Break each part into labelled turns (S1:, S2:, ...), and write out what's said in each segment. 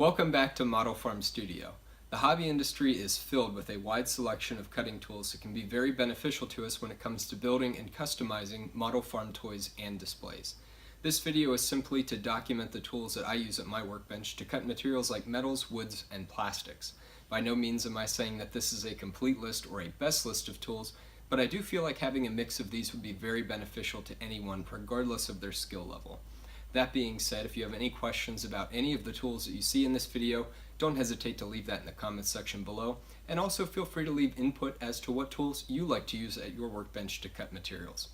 S1: Welcome back to Model Farm Studio. The hobby industry is filled with a wide selection of cutting tools that can be very beneficial to us when it comes to building and customizing model farm toys and displays. This video is simply to document the tools that I use at my workbench to cut materials like metals, woods, and plastics. By no means am I saying that this is a complete list or a best list of tools, but I do feel like having a mix of these would be very beneficial to anyone regardless of their skill level. That being said, if you have any questions about any of the tools that you see in this video, don't hesitate to leave that in the comments section below, and also feel free to leave input as to what tools you like to use at your workbench to cut materials.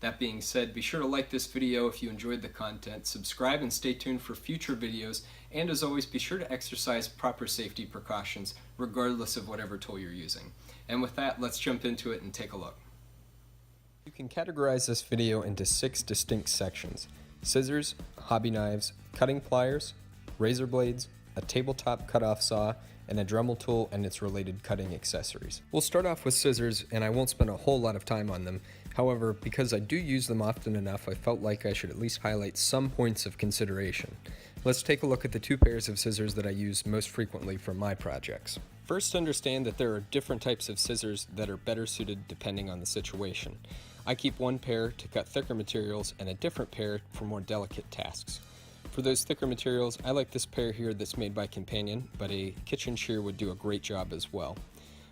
S1: That being said, be sure to like this video if you enjoyed the content, subscribe and stay tuned for future videos, and as always, be sure to exercise proper safety precautions regardless of whatever tool you're using. And with that, let's jump into it and take a look. You can categorize this video into 6 distinct sections: scissors, hobby knives, cutting pliers, razor blades, a tabletop cutoff saw, and a Dremel tool and its related cutting accessories. We'll start off with scissors, and I won't spend a whole lot of time on them. However, because I do use them often enough, I felt like I should at least highlight some points of consideration. Let's take a look at the 2 pairs of scissors that I use most frequently for my projects. First, understand that there are different types of scissors that are better suited depending on the situation. I keep one pair to cut thicker materials and a different pair for more delicate tasks. For those thicker materials, I like this pair here that's made by Companion, but a kitchen shear would do a great job as well.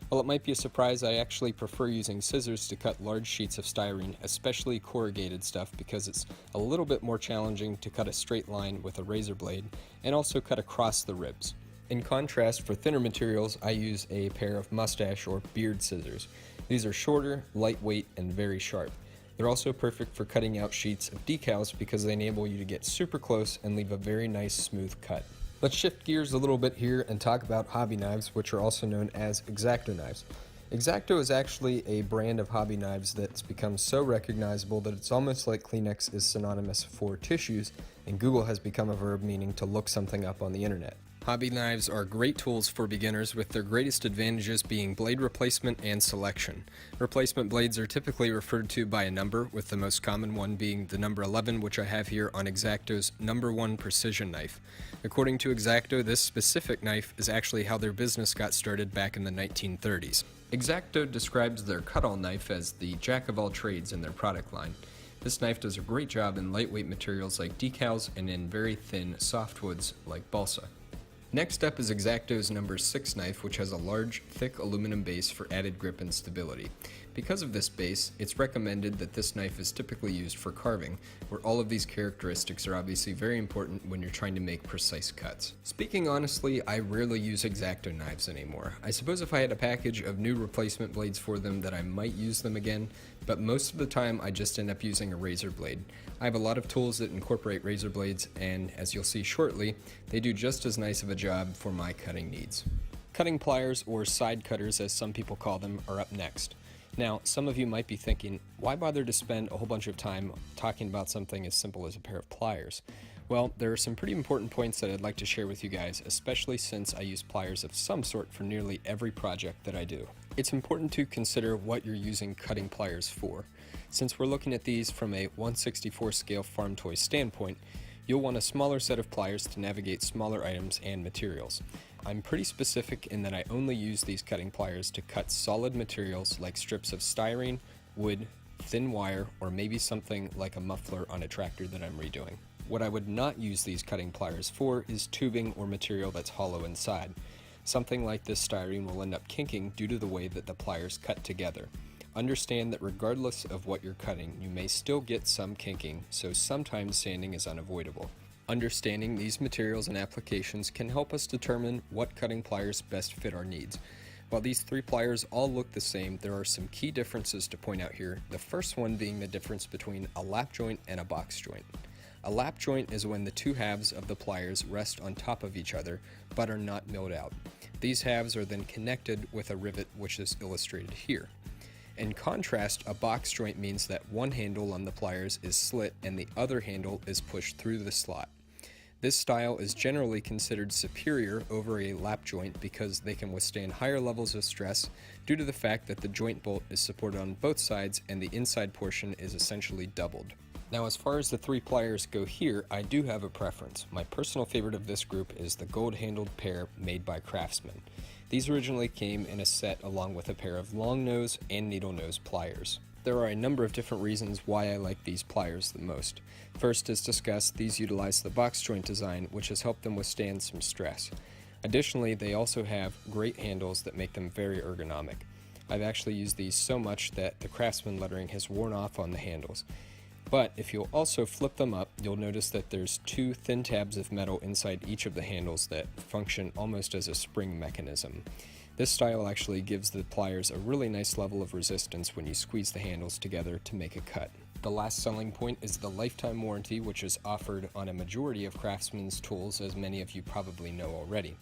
S1: While it might be a surprise, I actually prefer using scissors to cut large sheets of styrene, especially corrugated stuff, because it's a little bit more challenging to cut a straight line with a razor blade and also cut across the ribs. In contrast, for thinner materials, I use a pair of mustache or beard scissors. These are shorter, lightweight, and very sharp. They're also perfect for cutting out sheets of decals because they enable you to get super close and leave a very nice smooth cut. Let's shift gears a little bit here and talk about hobby knives, which are also known as X-Acto knives. X-Acto is actually a brand of hobby knives that's become so recognizable that it's almost like Kleenex is synonymous for tissues, and Google has become a verb meaning to look something up on the internet. Hobby knives are great tools for beginners, with their greatest advantages being blade replacement and selection. Replacement blades are typically referred to by a number, with the most common one being the number 11, which I have here on X-Acto's number 1 precision knife. According to X-Acto, this specific knife is actually how their business got started back in the 1930s. X-Acto describes their cut-all knife as the jack of all trades in their product line. This knife does a great job in lightweight materials like decals and in very thin softwoods like balsa. Next up is X-Acto's number 6 knife, which has a large, thick aluminum base for added grip and stability. Because of this base, it's recommended that this knife is typically used for carving, where all of these characteristics are obviously very important when you're trying to make precise cuts. Speaking honestly, I rarely use X-Acto knives anymore. I suppose if I had a package of new replacement blades for them that I might use them again, but most of the time I just end up using a razor blade. I have a lot of tools that incorporate razor blades, and as you'll see shortly, they do just as nice of a job for my cutting needs. Cutting pliers, or side cutters as some people call them, are up next. Now, some of you might be thinking, why bother to spend a whole bunch of time talking about something as simple as a pair of pliers? Well, there are some pretty important points that I'd like to share with you guys, especially since I use pliers of some sort for nearly every project that I do. It's important to consider what you're using cutting pliers for. Since we're looking at these from a 1/64 scale farm toy standpoint, you'll want a smaller set of pliers to navigate smaller items and materials. I'm pretty specific in that I only use these cutting pliers to cut solid materials like strips of styrene, wood, thin wire, or maybe something like a muffler on a tractor that I'm redoing. What I would not use these cutting pliers for is tubing or material that's hollow inside. Something like this styrene will end up kinking due to the way that the pliers cut together. Understand that regardless of what you're cutting, you may still get some kinking, so sometimes sanding is unavoidable. Understanding these materials and applications can help us determine what cutting pliers best fit our needs. While these 3 pliers all look the same, there are some key differences to point out here, the first one being the difference between a lap joint and a box joint. A lap joint is when the 2 halves of the pliers rest on top of each other, but are not milled out. These halves are then connected with a rivet, which is illustrated here. In contrast, a box joint means that one handle on the pliers is slit and the other handle is pushed through the slot. This style is generally considered superior over a lap joint because they can withstand higher levels of stress due to the fact that the joint bolt is supported on both sides and the inside portion is essentially doubled. Now, as far as the 3 pliers go here, I do have a preference. My personal favorite of this group is the gold-handled pair made by Craftsman. These originally came in a set along with a pair of long nose and needle nose pliers. There are a number of different reasons why I like these pliers the most. First, as discussed, these utilize the box joint design, which has helped them withstand some stress. Additionally, they also have great handles that make them very ergonomic. I've actually used these so much that the Craftsman lettering has worn off on the handles. But if you'll also flip them up, you'll notice that there's 2 thin tabs of metal inside each of the handles that function almost as a spring mechanism. This style actually gives the pliers a really nice level of resistance when you squeeze the handles together to make a cut. The last selling point is the lifetime warranty, which is offered on a majority of Craftsman's tools, as many of you probably know already.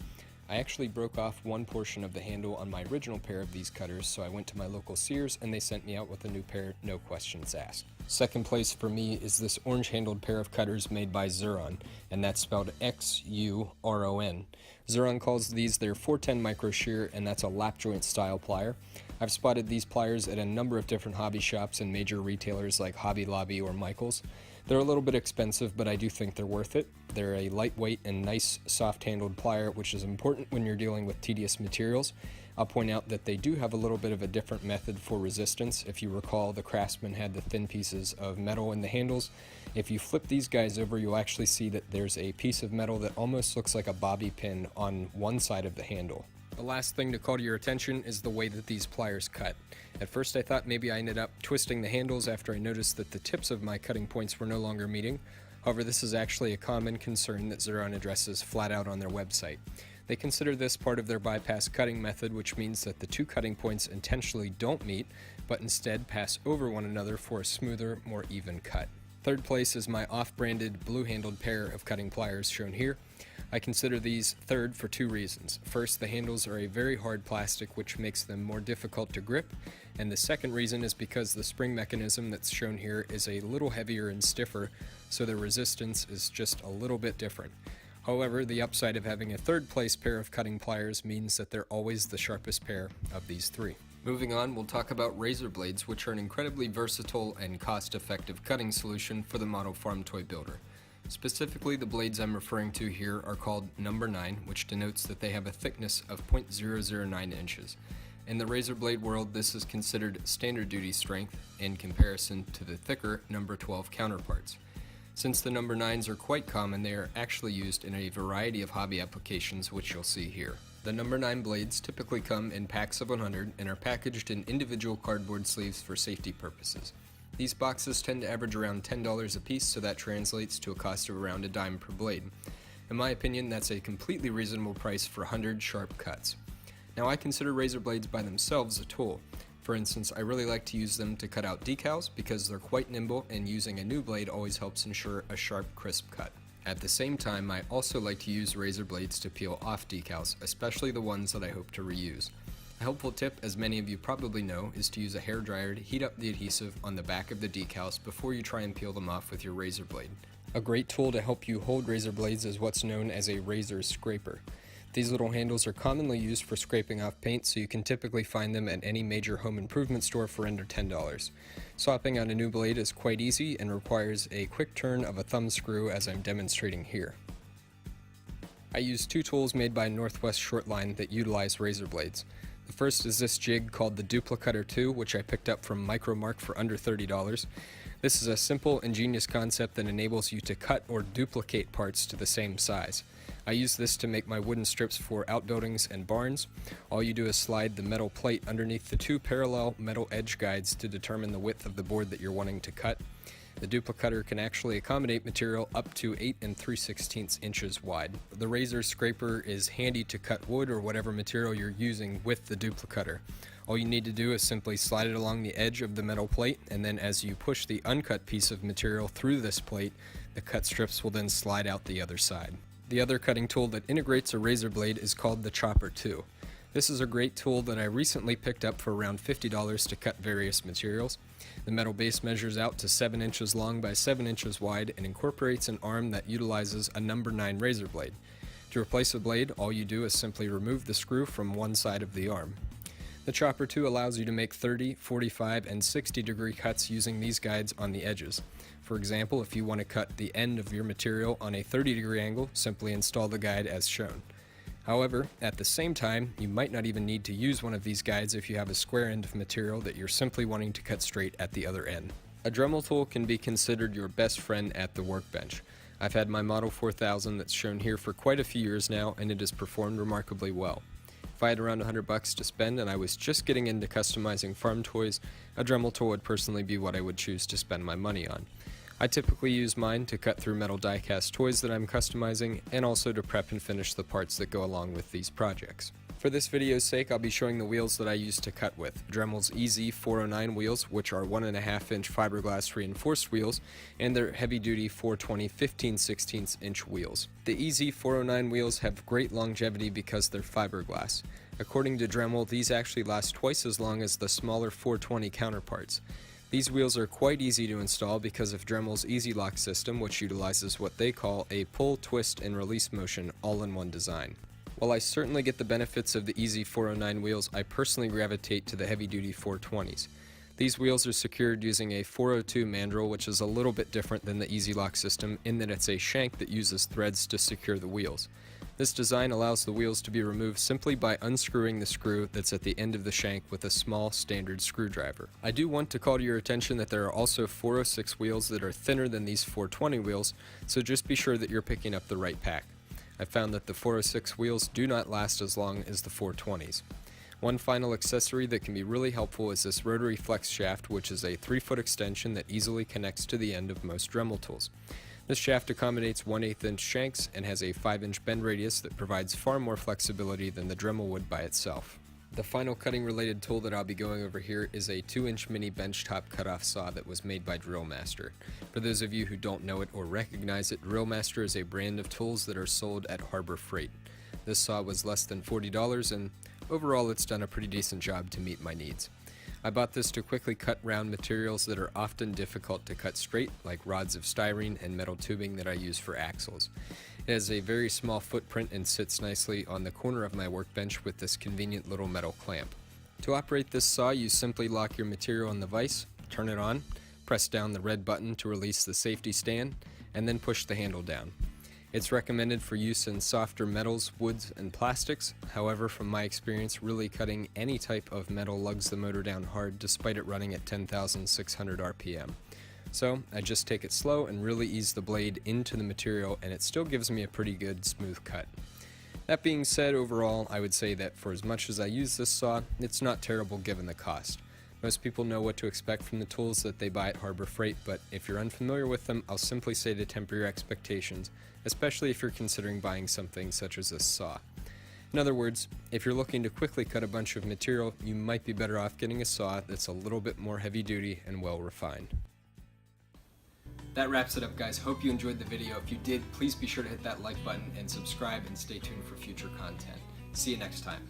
S1: I actually broke off one portion of the handle on my original pair of these cutters, so I went to my local Sears and they sent me out with a new pair, no questions asked. Second place for me is this orange-handled pair of cutters made by Xuron, and that's spelled X-U-R-O-N. Xuron calls these their 410 micro shear, and that's a lap joint style plier. I've spotted these pliers at a number of different hobby shops and major retailers like Hobby Lobby or Michaels. They're a little bit expensive, but I do think they're worth it. They're a lightweight and nice soft-handled plier, which is important when you're dealing with tedious materials. I'll point out that they do have a little bit of a different method for resistance. If you recall, the Craftsman had the thin pieces of metal in the handles. If you flip these guys over, you'll actually see that there's a piece of metal that almost looks like a bobby pin on one side of the handle. The last thing to call to your attention is the way that these pliers cut. At first I thought maybe I ended up twisting the handles after I noticed that the tips of my cutting points were no longer meeting. However, this is actually a common concern that Xuron addresses flat out on their website. They consider this part of their bypass cutting method, which means that the 2 cutting points intentionally don't meet, but instead pass over one another for a smoother, more even cut. Third place is my off-branded blue-handled pair of cutting pliers shown here. I consider these third for 2 reasons. First, the handles are a very hard plastic, which makes them more difficult to grip, and the second reason is because the spring mechanism that's shown here is a little heavier and stiffer, so the resistance is just a little bit different. However, the upside of having a third place pair of cutting pliers means that they're always the sharpest pair of these 3. Moving on, we'll talk about razor blades, which are an incredibly versatile and cost-effective cutting solution for the model farm toy builder. Specifically, the blades I'm referring to here are called number 9, which denotes that they have a thickness of 0.009 inches. In the razor blade world, this is considered standard duty strength in comparison to the thicker number 12 counterparts. Since the number 9s are quite common, they are actually used in a variety of hobby applications, which you'll see here. The number 9 blades typically come in packs of 100 and are packaged in individual cardboard sleeves for safety purposes. These boxes tend to average around $10 a piece, so that translates to a cost of around a dime per blade. In my opinion, that's a completely reasonable price for 100 sharp cuts. Now, I consider razor blades by themselves a tool. For instance, I really like to use them to cut out decals because they're quite nimble, and using a new blade always helps ensure a sharp, crisp cut. At the same time, I also like to use razor blades to peel off decals, especially the ones that I hope to reuse. A helpful tip, as many of you probably know, is to use a hairdryer to heat up the adhesive on the back of the decals before you try and peel them off with your razor blade. A great tool to help you hold razor blades is what's known as a razor scraper. These little handles are commonly used for scraping off paint, so you can typically find them at any major home improvement store for under $10. Swapping out a new blade is quite easy and requires a quick turn of a thumb screw, as I'm demonstrating here. I use 2 tools made by Northwest Shortline that utilize razor blades. The first is this jig called the Duplicutter 2, which I picked up from Micromark for under $30. This is a simple, ingenious concept that enables you to cut or duplicate parts to the same size. I use this to make my wooden strips for outbuildings and barns. All you do is slide the metal plate underneath the 2 parallel metal edge guides to determine the width of the board that you're wanting to cut. The Duplicutter can actually accommodate material up to 8 3/16 inches wide. The razor scraper is handy to cut wood or whatever material you're using with the Duplicutter. All you need to do is simply slide it along the edge of the metal plate, and then as you push the uncut piece of material through this plate, the cut strips will then slide out the other side. The other cutting tool that integrates a razor blade is called the Chopper 2. This is a great tool that I recently picked up for around $50 to cut various materials. The metal base measures out to 7 inches long by 7 inches wide and incorporates an arm that utilizes a number 9 razor blade. To replace a blade, all you do is simply remove the screw from one side of the arm. The Chopper 2 allows you to make 30, 45, and 60 degree cuts using these guides on the edges. For example, if you want to cut the end of your material on a 30 degree angle, simply install the guide as shown. However, at the same time, you might not even need to use one of these guides if you have a square end of material that you're simply wanting to cut straight at the other end. A Dremel tool can be considered your best friend at the workbench. I've had my Model 4000 that's shown here for quite a few years now, and it has performed remarkably well. If I had around $100 to spend and I was just getting into customizing farm toys, a Dremel tool would personally be what I would choose to spend my money on. I typically use mine to cut through metal die-cast toys that I'm customizing, and also to prep and finish the parts that go along with these projects. For this video's sake, I'll be showing the wheels that I use to cut with. Dremel's EZ409 wheels, which are 1.5 inch fiberglass reinforced wheels, and their heavy-duty 420 15/16 inch wheels. The EZ409 wheels have great longevity because they're fiberglass. According to Dremel, these actually last twice as long as the smaller 420 counterparts. These wheels are quite easy to install because of Dremel's Easy Lock system, which utilizes what they call a pull, twist, and release motion all-in-one design. While I certainly get the benefits of the EZ409 wheels, I personally gravitate to the heavy-duty 420s. These wheels are secured using a 402 mandrel, which is a little bit different than the Easy Lock system in that it's a shank that uses threads to secure the wheels. This design allows the wheels to be removed simply by unscrewing the screw that's at the end of the shank with a small standard screwdriver. I do want to call to your attention that there are also 406 wheels that are thinner than these 420 wheels, so just be sure that you're picking up the right pack. I found that the 406 wheels do not last as long as the 420s. One final accessory that can be really helpful is this rotary flex shaft, which is a 3-foot extension that easily connects to the end of most Dremel tools. This shaft accommodates 1/8 inch shanks and has a 5-inch bend radius that provides far more flexibility than the Dremel would by itself. The final cutting related tool that I'll be going over here is a 2-inch mini benchtop cutoff saw that was made by Drill Master. For those of you who don't know it or recognize it, Drill Master is a brand of tools that are sold at Harbor Freight. This saw was less than $40, and overall it's done a pretty decent job to meet my needs. I bought this to quickly cut round materials that are often difficult to cut straight, like rods of styrene and metal tubing that I use for axles. It has a very small footprint and sits nicely on the corner of my workbench with this convenient little metal clamp. To operate this saw, you simply lock your material in the vise, turn it on, press down the red button to release the safety stand, and then push the handle down. It's recommended for use in softer metals, woods, and plastics. However, from my experience, really cutting any type of metal lugs the motor down hard despite it running at 10,600 RPM. So I just take it slow and really ease the blade into the material, and it still gives me a pretty good smooth cut. That being said, overall, I would say that for as much as I use this saw, it's not terrible given the cost. Most people know what to expect from the tools that they buy at Harbor Freight, but if you're unfamiliar with them, I'll simply say to temper your expectations, especially if you're considering buying something such as this saw. In other words, if you're looking to quickly cut a bunch of material, you might be better off getting a saw that's a little bit more heavy duty and well refined. That wraps it up, guys. Hope you enjoyed the video. If you did, please be sure to hit that like button and subscribe, and stay tuned for future content. See you next time.